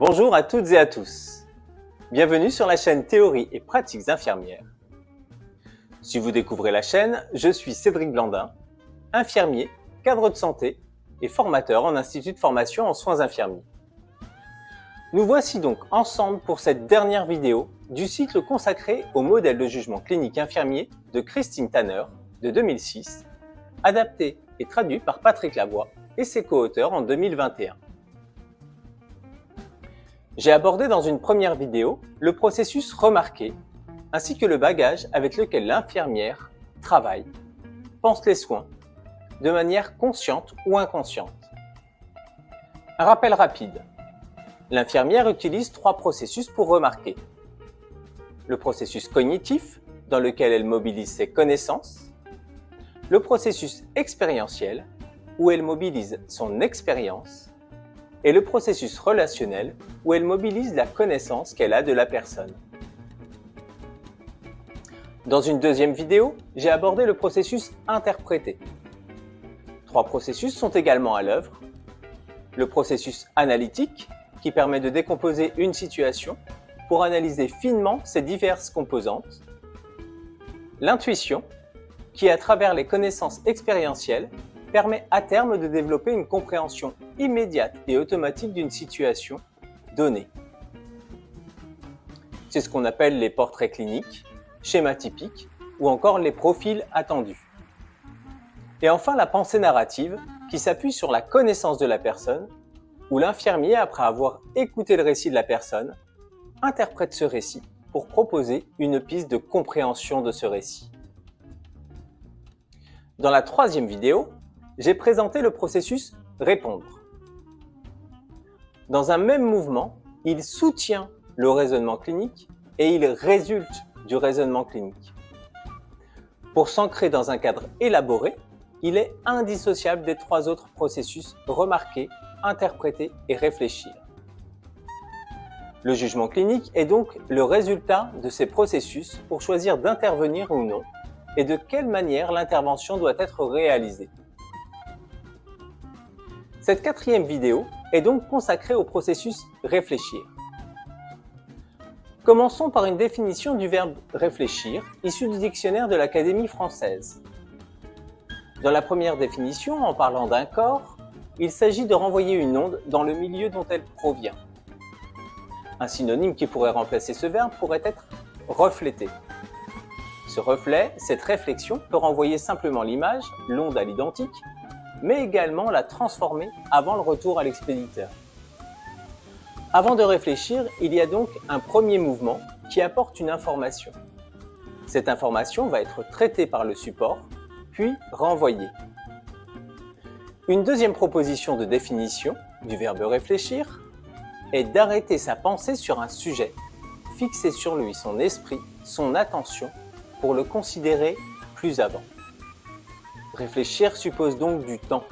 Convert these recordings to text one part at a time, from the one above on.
Bonjour à toutes et à tous. Bienvenue sur la chaîne Théorie et pratiques infirmières. Si vous découvrez la chaîne, je suis Cédric Blandin, infirmier, cadre de santé et formateur en institut de formation en soins infirmiers. Nous voici donc ensemble pour cette dernière vidéo du cycle consacré au modèle de jugement clinique infirmier de Christine Tanner de 2006, adapté et traduit par Patrick Lavoie et ses co-auteurs en 2021. J'ai abordé dans une première vidéo le processus remarqué, ainsi que le bagage avec lequel l'infirmière travaille, pense les soins, de manière consciente ou inconsciente. Un rappel rapide. L'infirmière utilise 3 processus pour remarquer. Le processus cognitif, dans lequel elle mobilise ses connaissances. Le processus expérientiel, où elle mobilise son expérience. Et le processus relationnel, où elle mobilise la connaissance qu'elle a de la personne. Dans une deuxième vidéo, j'ai abordé le processus interprété. 3 processus sont également à l'œuvre. Le processus analytique, qui permet de décomposer une situation pour analyser finement ses diverses composantes. L'intuition, qui à travers les connaissances expérientielles, permet à terme de développer une compréhension immédiate et automatique d'une situation donnée. C'est ce qu'on appelle les portraits cliniques, schémas typiques ou encore les profils attendus. Et enfin la pensée narrative qui s'appuie sur la connaissance de la personne où l'infirmier, après avoir écouté le récit de la personne, interprète ce récit pour proposer une piste de compréhension de ce récit. Dans la 3e vidéo, j'ai présenté le processus répondre. Dans un même mouvement, il soutient le raisonnement clinique et il résulte du raisonnement clinique. Pour s'ancrer dans un cadre élaboré, il est indissociable des 3 autres processus remarquer, interpréter et réfléchir. Le jugement clinique est donc le résultat de ces processus pour choisir d'intervenir ou non et de quelle manière l'intervention doit être réalisée. Cette 4e vidéo est donc consacrée au processus réfléchir. Commençons par une définition du verbe réfléchir, issue du dictionnaire de l'Académie française. Dans la première définition, en parlant d'un corps, il s'agit de renvoyer une onde dans le milieu dont elle provient. Un synonyme qui pourrait remplacer ce verbe pourrait être refléter. Ce reflet, cette réflexion, peut renvoyer simplement l'image, l'onde à l'identique, mais également la transformer avant le retour à l'expéditeur. Avant de réfléchir, il y a donc un premier mouvement qui apporte une information. Cette information va être traitée par le support, puis renvoyée. Une deuxième proposition de définition du verbe réfléchir est d'arrêter sa pensée sur un sujet, fixer sur lui son esprit, son attention, pour le considérer plus avant. Réfléchir suppose donc du temps.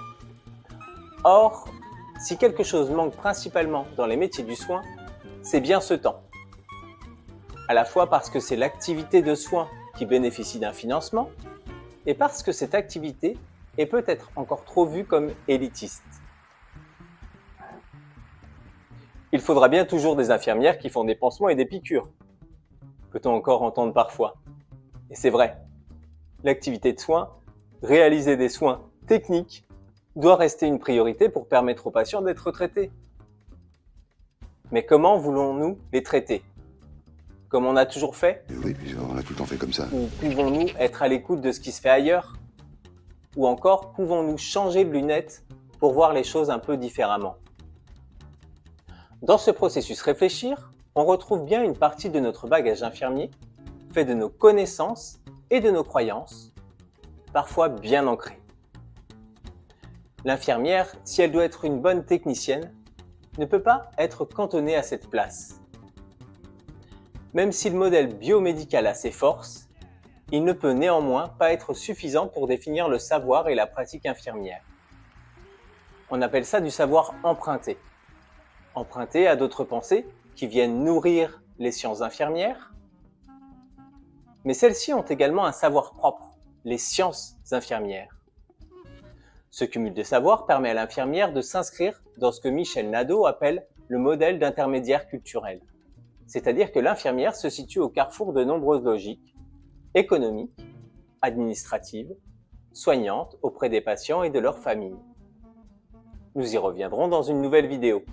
Or, si quelque chose manque principalement dans les métiers du soin, c'est bien ce temps. À la fois parce que c'est l'activité de soin qui bénéficie d'un financement, et parce que cette activité est peut-être encore trop vue comme élitiste. Il faudra bien toujours des infirmières qui font des pansements et des piqûres, peut-on encore entendre parfois. Et c'est vrai, l'activité de soin, réaliser des soins techniques, doit rester une priorité pour permettre aux patients d'être traités. Mais comment voulons-nous les traiter? Comme on a toujours fait? Oui, puis on a tout le temps fait comme ça. Ou pouvons-nous être à l'écoute de ce qui se fait ailleurs? Ou encore, pouvons-nous changer de lunettes pour voir les choses un peu différemment? Dans ce processus réfléchir, on retrouve bien une partie de notre bagage infirmier, fait de nos connaissances et de nos croyances, parfois bien ancrées. L'infirmière, si elle doit être une bonne technicienne, ne peut pas être cantonnée à cette place. Même si le modèle biomédical a ses forces, il ne peut néanmoins pas être suffisant pour définir le savoir et la pratique infirmière. On appelle ça du savoir emprunté. Emprunté à d'autres pensées qui viennent nourrir les sciences infirmières, mais celles-ci ont également un savoir propre, les sciences infirmières. Ce cumul de savoir permet à l'infirmière de s'inscrire dans ce que Michel Nadeau appelle le modèle d'intermédiaire culturel, c'est-à-dire que l'infirmière se situe au carrefour de nombreuses logiques économiques, administratives, soignantes auprès des patients et de leurs familles. Nous y reviendrons dans une nouvelle vidéo.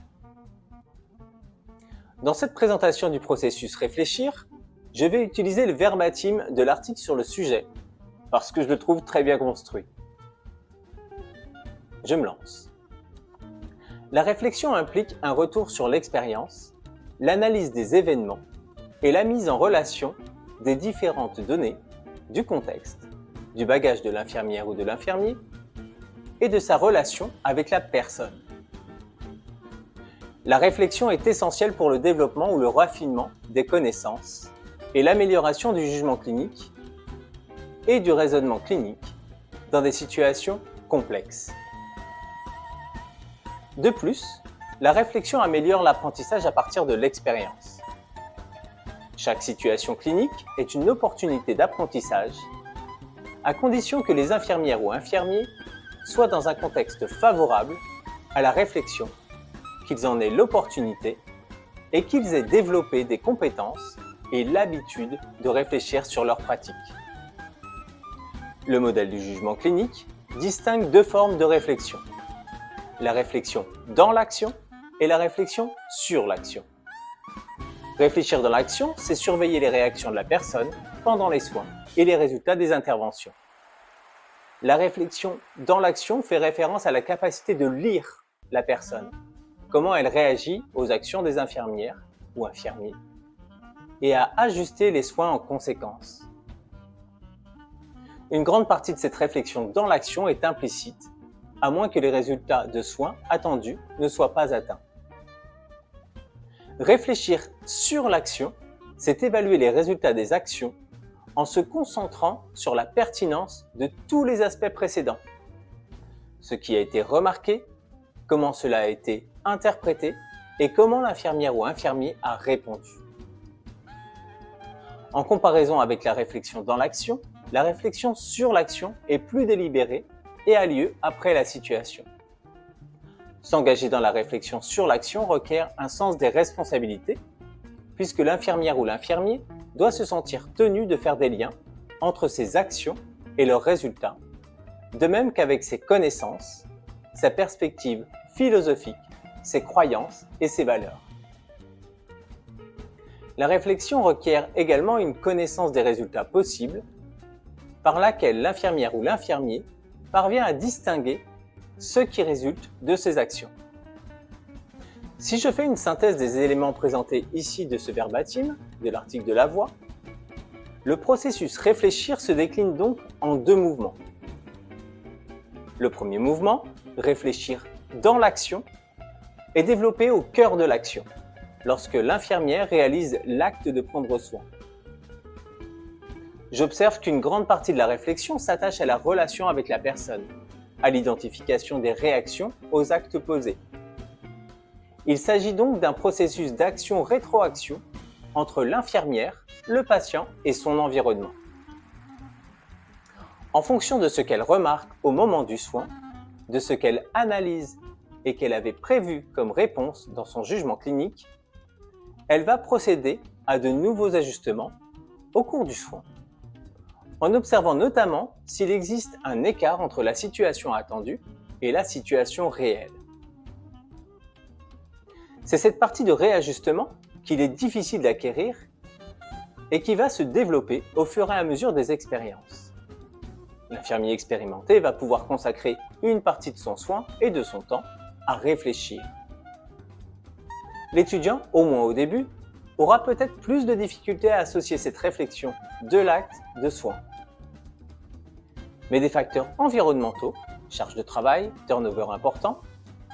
Dans cette présentation du processus réfléchir, je vais utiliser le verbatim de l'article sur le sujet, parce que je le trouve très bien construit. Je me lance. La réflexion implique un retour sur l'expérience, l'analyse des événements et la mise en relation des différentes données, du contexte, du bagage de l'infirmière ou de l'infirmier et de sa relation avec la personne. La réflexion est essentielle pour le développement ou le raffinement des connaissances et l'amélioration du jugement clinique et du raisonnement clinique dans des situations complexes. De plus, la réflexion améliore l'apprentissage à partir de l'expérience. Chaque situation clinique est une opportunité d'apprentissage, à condition que les infirmières ou infirmiers soient dans un contexte favorable à la réflexion, qu'ils en aient l'opportunité et qu'ils aient développé des compétences et l'habitude de réfléchir sur leur pratique. Le modèle du jugement clinique distingue deux formes de réflexion. La réflexion dans l'action et la réflexion sur l'action. Réfléchir dans l'action, c'est surveiller les réactions de la personne pendant les soins et les résultats des interventions. La réflexion dans l'action fait référence à la capacité de lire la personne, comment elle réagit aux actions des infirmières ou infirmiers, et à ajuster les soins en conséquence. Une grande partie de cette réflexion dans l'action est implicite, à moins que les résultats de soins attendus ne soient pas atteints. Réfléchir sur l'action, c'est évaluer les résultats des actions en se concentrant sur la pertinence de tous les aspects précédents. Ce qui a été remarqué, comment cela a été interprété et comment l'infirmière ou infirmier a répondu. En comparaison avec la réflexion dans l'action, la réflexion sur l'action est plus délibérée et a lieu après la situation. S'engager dans la réflexion sur l'action requiert un sens des responsabilités, puisque l'infirmière ou l'infirmier doit se sentir tenu de faire des liens entre ses actions et leurs résultats, de même qu'avec ses connaissances, sa perspective philosophique, ses croyances et ses valeurs. La réflexion requiert également une connaissance des résultats possibles, par laquelle l'infirmière ou l'infirmier parvient à distinguer ce qui résulte de ses actions. Si je fais une synthèse des éléments présentés ici de ce verbatim, de l'article de Lavoie, le processus réfléchir se décline donc en deux mouvements. Le premier mouvement, réfléchir dans l'action, est développé au cœur de l'action, lorsque l'infirmière réalise l'acte de prendre soin. J'observe qu'une grande partie de la réflexion s'attache à la relation avec la personne, à l'identification des réactions aux actes posés. Il s'agit donc d'un processus d'action-rétroaction entre l'infirmière, le patient et son environnement. En fonction de ce qu'elle remarque au moment du soin, de ce qu'elle analyse et qu'elle avait prévu comme réponse dans son jugement clinique, elle va procéder à de nouveaux ajustements au cours du soin, en observant notamment s'il existe un écart entre la situation attendue et la situation réelle. C'est cette partie de réajustement qu'il est difficile d'acquérir et qui va se développer au fur et à mesure des expériences. L'infirmier expérimenté va pouvoir consacrer une partie de son soin et de son temps à réfléchir. L'étudiant, au moins au début, aura peut-être plus de difficultés à associer cette réflexion de l'acte de soin. Mais des facteurs environnementaux, charge de travail, turnover important,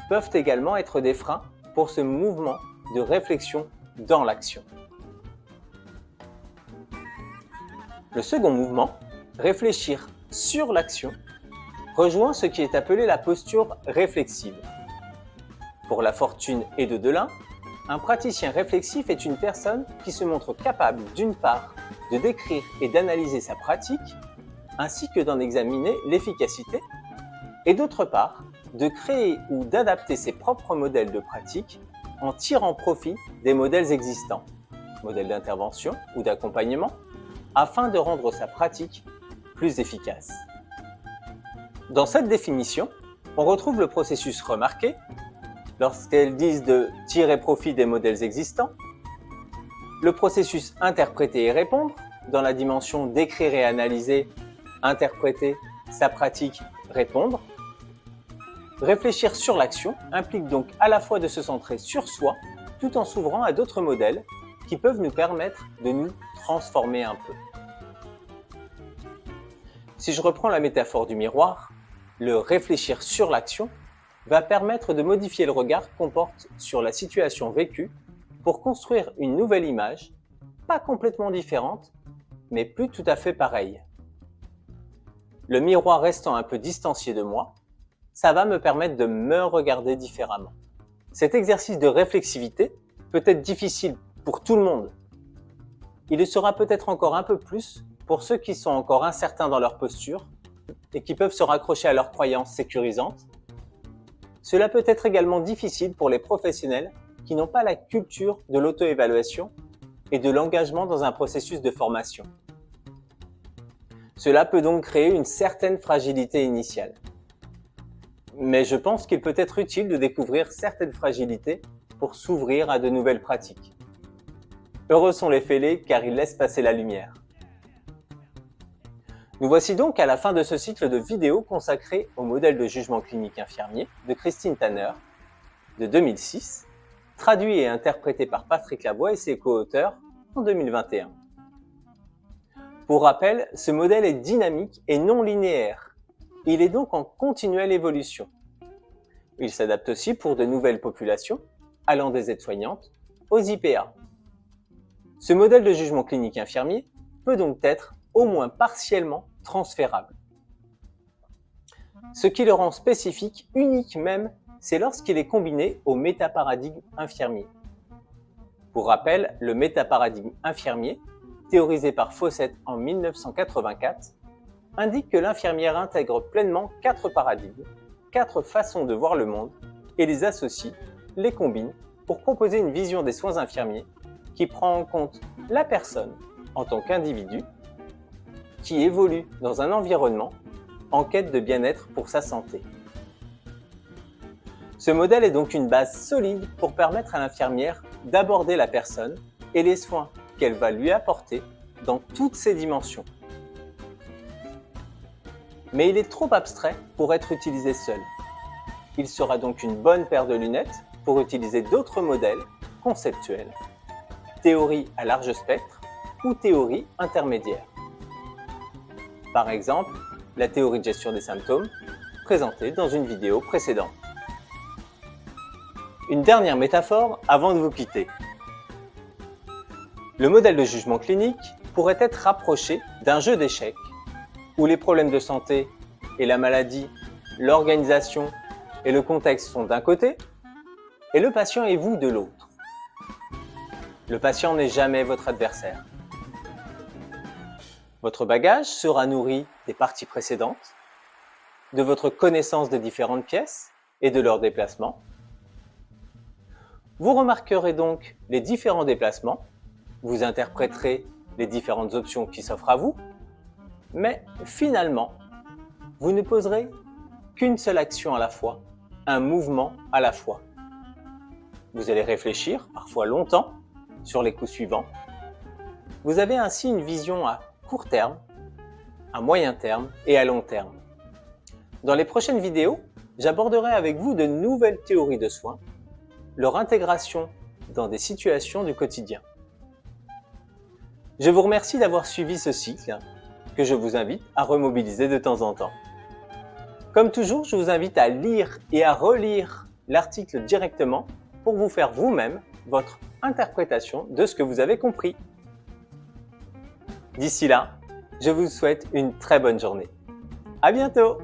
peuvent également être des freins pour ce mouvement de réflexion dans l'action. Le second mouvement, réfléchir sur l'action, rejoint ce qui est appelé la posture réflexive. Pour La Fortune et de Delin, un praticien réflexif est une personne qui se montre capable, d'une part, de décrire et d'analyser sa pratique, ainsi que d'en examiner l'efficacité, et d'autre part, de créer ou d'adapter ses propres modèles de pratique en tirant profit des modèles existants, modèles d'intervention ou d'accompagnement, afin de rendre sa pratique plus efficace. Dans cette définition, on retrouve le processus remarqué, lorsqu'elles disent de tirer profit des modèles existants, le processus interpréter et répondre, dans la dimension d'écrire et analyser, interpréter sa pratique, répondre. Réfléchir sur l'action implique donc à la fois de se centrer sur soi, tout en s'ouvrant à d'autres modèles qui peuvent nous permettre de nous transformer un peu. Si je reprends la métaphore du miroir, le réfléchir sur l'action va permettre de modifier le regard qu'on porte sur la situation vécue pour construire une nouvelle image, pas complètement différente, mais plus tout à fait pareille. Le miroir restant un peu distancié de moi, ça va me permettre de me regarder différemment. Cet exercice de réflexivité peut être difficile pour tout le monde. Il le sera peut-être encore un peu plus pour ceux qui sont encore incertains dans leur posture et qui peuvent se raccrocher à leurs croyances sécurisantes. Cela peut être également difficile pour les professionnels qui n'ont pas la culture de l'auto-évaluation et de l'engagement dans un processus de formation. Cela peut donc créer une certaine fragilité initiale. Mais je pense qu'il peut être utile de découvrir certaines fragilités pour s'ouvrir à de nouvelles pratiques. Heureux sont les fêlés car ils laissent passer la lumière. Nous voici donc à la fin de ce cycle de vidéos consacré au modèle de jugement clinique infirmier de Christine Tanner de 2006, traduit et interprété par Patrick Lavoie et ses co-auteurs en 2021. Pour rappel, ce modèle est dynamique et non linéaire. Il est donc en continuelle évolution. Il s'adapte aussi pour de nouvelles populations, allant des aides-soignantes aux IPA. Ce modèle de jugement clinique infirmier peut donc être au moins partiellement transférable. Ce qui le rend spécifique, unique même, c'est lorsqu'il est combiné au métaparadigme infirmier. Pour rappel, le métaparadigme infirmier, théorisé par Fawcett en 1984, indique que l'infirmière intègre pleinement 4 paradigmes, 4 façons de voir le monde, et les associe, les combine, pour proposer une vision des soins infirmiers qui prend en compte la personne en tant qu'individu, qui évolue dans un environnement en quête de bien-être pour sa santé. Ce modèle est donc une base solide pour permettre à l'infirmière d'aborder la personne et les soins qu'elle va lui apporter dans toutes ses dimensions. Mais il est trop abstrait pour être utilisé seul. Il sera donc une bonne paire de lunettes pour utiliser d'autres modèles conceptuels, théorie à large spectre ou théorie intermédiaire. Par exemple, la théorie de gestion des symptômes, présentée dans une vidéo précédente. Une dernière métaphore avant de vous quitter. Le modèle de jugement clinique pourrait être rapproché d'un jeu d'échecs où les problèmes de santé et la maladie, l'organisation et le contexte sont d'un côté et le patient et vous de l'autre. Le patient n'est jamais votre adversaire. Votre bagage sera nourri des parties précédentes, de votre connaissance des différentes pièces et de leur déplacement. Vous remarquerez donc les différents déplacements, vous interpréterez les différentes options qui s'offrent à vous, mais finalement, vous ne poserez qu'une seule action à la fois, un mouvement à la fois. Vous allez réfléchir, parfois longtemps, sur les coups suivants. Vous avez ainsi une vision à court terme, à moyen terme et à long terme. Dans les prochaines vidéos, j'aborderai avec vous de nouvelles théories de soins, leur intégration dans des situations du quotidien. Je vous remercie d'avoir suivi ce cycle que je vous invite à remobiliser de temps en temps. Comme toujours, je vous invite à lire et à relire l'article directement pour vous faire vous-même votre interprétation de ce que vous avez compris. D'ici là, je vous souhaite une très bonne journée. À bientôt!